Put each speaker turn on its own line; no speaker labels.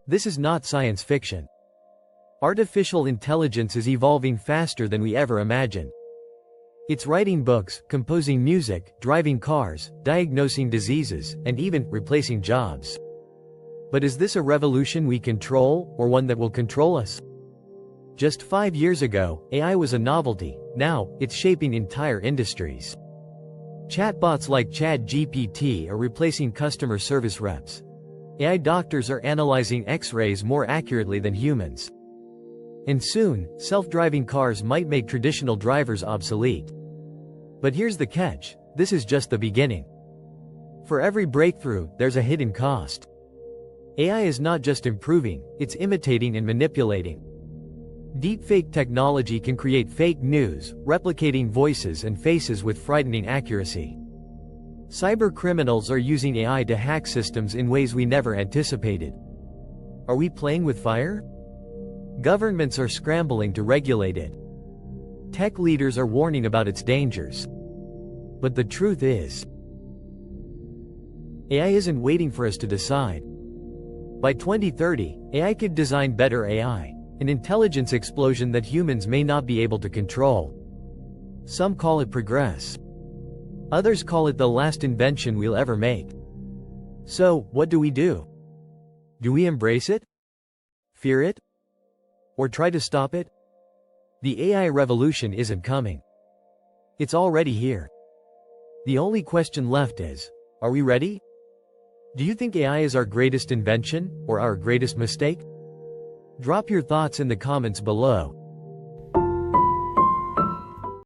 This is not science fiction. Artificial intelligence is evolving faster than we ever imagined. It's writing books, composing music, driving cars, diagnosing diseases, and even replacing jobs. But is this a revolution we control, or one that will control us? Just 5 years ago, AI was a novelty. Now, it's shaping entire industries. Chatbots like ChatGPT are replacing customer service reps. AI doctors are analyzing X-rays more accurately than humans. And soon, self-driving cars might make traditional drivers obsolete. But here's the catch: this is just the beginning. For every breakthrough, there's a hidden cost. AI is not just improving, it's imitating and manipulating. Deepfake technology can create fake news, replicating voices and faces with frightening accuracy. Cybercriminals are using AI to hack systems in ways we never anticipated. Are we playing with fire? Governments are scrambling to regulate it. Tech leaders are warning about its dangers. But the truth is, AI isn't waiting for us to decide. By 2030, AI could design better AI, an intelligence explosion that humans may not be able to control. Some call it progress. Others call it the last invention we'll ever make. So, what do we do? Do we embrace it? Fear it? Or try to stop it? The AI revolution isn't coming. It's already here. The only question left is, are we ready? Do you think AI is our greatest invention, or our greatest mistake? Drop your thoughts in the comments below.